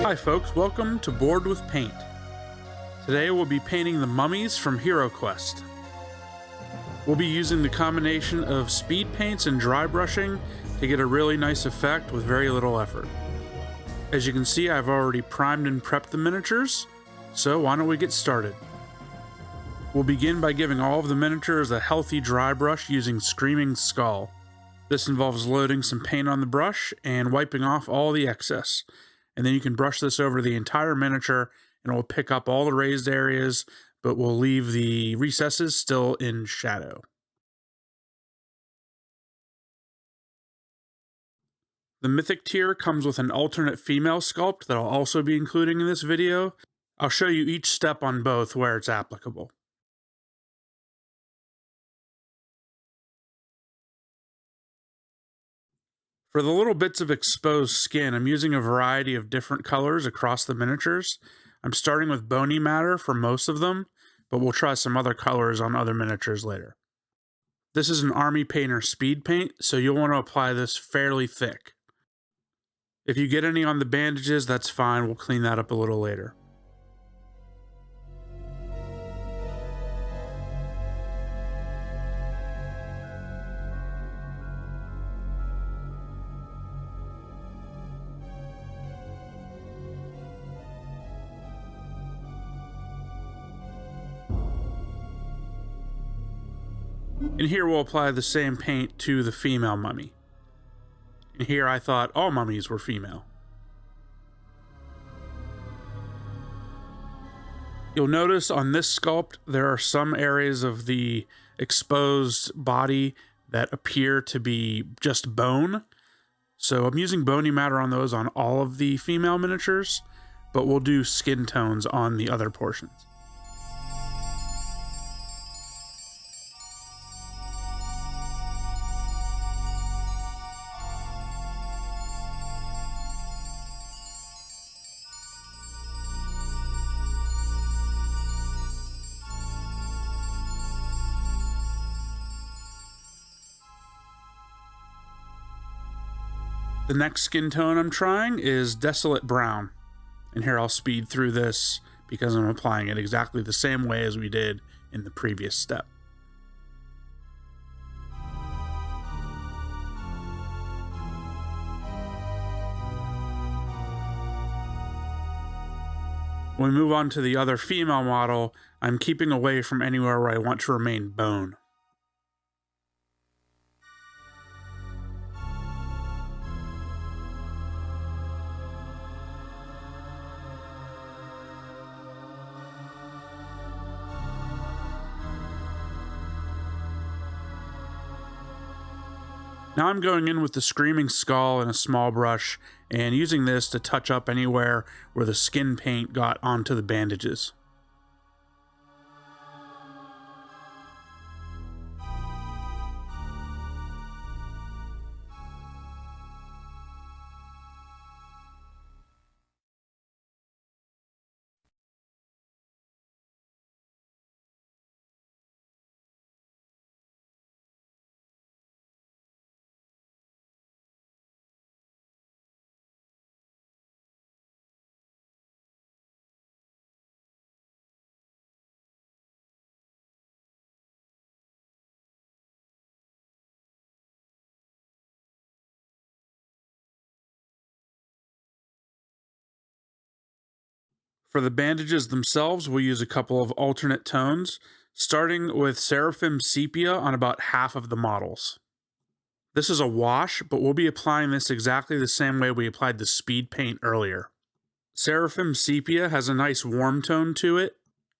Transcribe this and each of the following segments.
Hi folks, welcome to Board with Paint. Today we'll be painting the Mummies from HeroQuest. We'll be using the combination of speed paints and dry brushing to get a really nice effect with very little effort. As you can see, I've already primed and prepped the miniatures, so why don't we get started? We'll begin by giving all of the miniatures a healthy dry brush using Screaming Skull. This involves loading some paint on the brush and wiping off all the excess. And then you can brush this over the entire miniature and it will pick up all the raised areas, but will leave the recesses still in shadow. The Mythic Tier comes with an alternate female sculpt that I'll also be including in this video. I'll show you each step on both where it's applicable. For the little bits of exposed skin, I'm using a variety of different colors across the miniatures. I'm starting with Bony matter for most of them, but we'll try some other colors on other miniatures later. This is an Army Painter speed paint, so you'll want to apply this fairly thick. If you get any on the bandages, that's fine, we'll clean that up a little later. And here we'll apply the same paint to the female mummy. And here I thought all mummies were female. You'll notice on this sculpt there are some areas of the exposed body that appear to be just bone. So I'm using bony matter on those on all of the female miniatures, but we'll do skin tones on the other portions. The next skin tone I'm trying is Desolate Brown, and here I'll speed through this because I'm applying it exactly the same way as we did in the previous step. When we move on to the other female model, I'm keeping away from anywhere where I want to remain bone. Now I'm going in with the Screaming Skull and a small brush and using this to touch up anywhere where the skin paint got onto the bandages. For the bandages themselves, we'll use a couple of alternate tones, starting with Seraphim Sepia on about half of the models. This is a wash, but we'll be applying this exactly the same way we applied the speed paint earlier. Seraphim Sepia has a nice warm tone to it,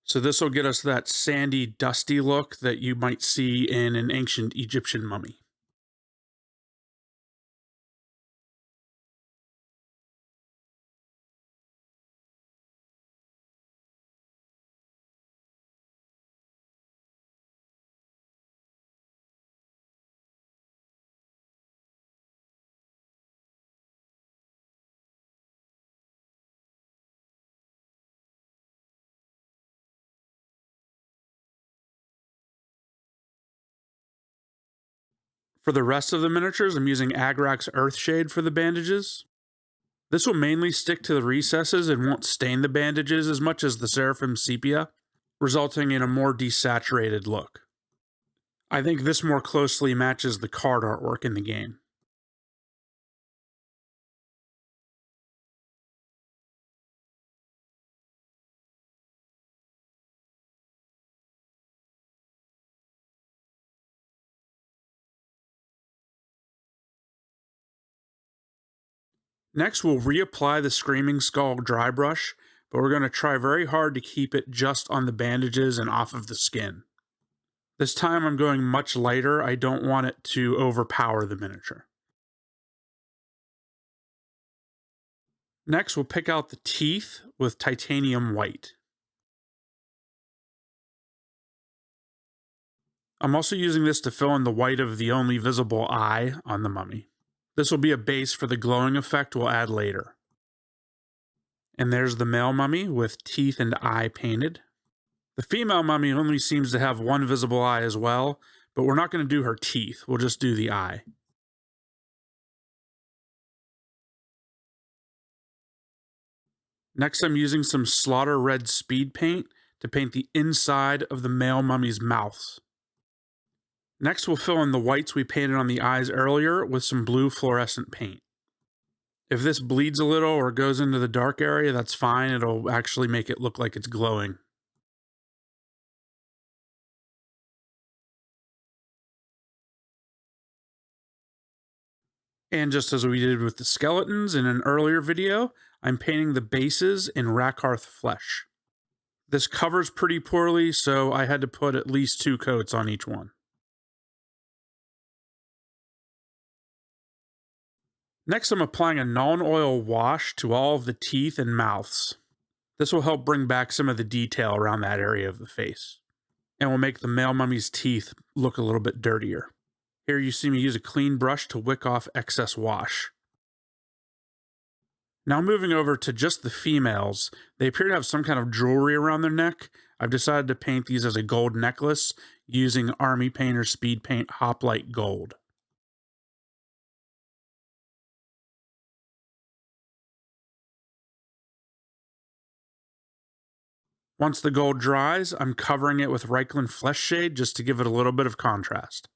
so this will get us that sandy, dusty look that you might see in an ancient Egyptian mummy. For the rest of the miniatures, I'm using Agrax Earthshade for the bandages. This will mainly stick to the recesses and won't stain the bandages as much as the Seraphim Sepia, resulting in a more desaturated look. I think this more closely matches the card artwork in the game. Next, we'll reapply the Screaming Skull dry brush, but we're going to try very hard to keep it just on the bandages and off of the skin. This time I'm going much lighter. I don't want it to overpower the miniature. Next, we'll pick out the teeth with titanium white. I'm also using this to fill in the white of the only visible eye on the mummy. This will be a base for the glowing effect we'll add later. And there's the male mummy with teeth and eye painted. The female mummy only seems to have one visible eye as well, but we're not going to do her teeth. We'll just do the eye. Next, I'm using some Slaughter Red Speed Paint to paint the inside of the male mummy's mouths. Next, we'll fill in the whites we painted on the eyes earlier with some blue fluorescent paint. If this bleeds a little or goes into the dark area, that's fine. It'll actually make it look like it's glowing. And just as we did with the skeletons in an earlier video, I'm painting the bases in Rakarth Flesh. This covers pretty poorly, so I had to put at least 2 coats on each one. Next, I'm applying a Nuln Oil wash to all of the teeth and mouths. This will help bring back some of the detail around that area of the face, and will make the male mummy's teeth look a little bit dirtier. Here you see me use a clean brush to wick off excess wash. Now moving over to just the females, they appear to have some kind of jewelry around their neck. I've decided to paint these as a gold necklace using Army Painter Speed Paint Hoplite Gold. Once the gold dries, I'm covering it with Reikland Fleshshade just to give it a little bit of contrast.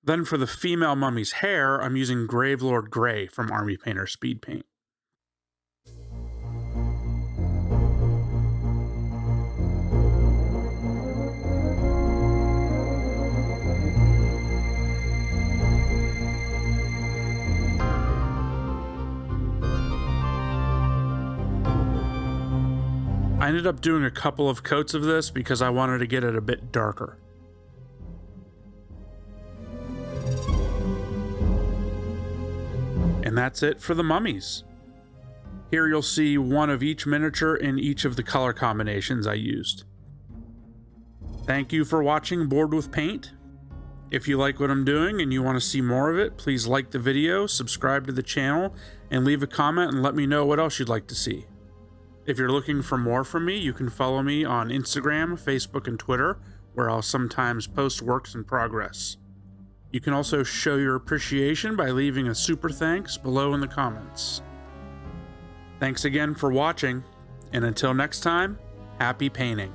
Then for the female mummy's hair, I'm using Gravelord Gray from Army Painter Speed Paint. I ended up doing a couple of coats of this because I wanted to get it a bit darker. And that's it for the mummies. Here you'll see one of each miniature in each of the color combinations I used. Thank you for watching Board with Paint. If you like what I'm doing and you want to see more of it, please like the video, subscribe to the channel, and leave a comment and let me know what else you'd like to see. If you're looking for more from me, you can follow me on Instagram, Facebook, and Twitter, where I'll sometimes post works in progress. You can also show your appreciation by leaving a super thanks below in the comments. Thanks again for watching, and until next time, happy painting.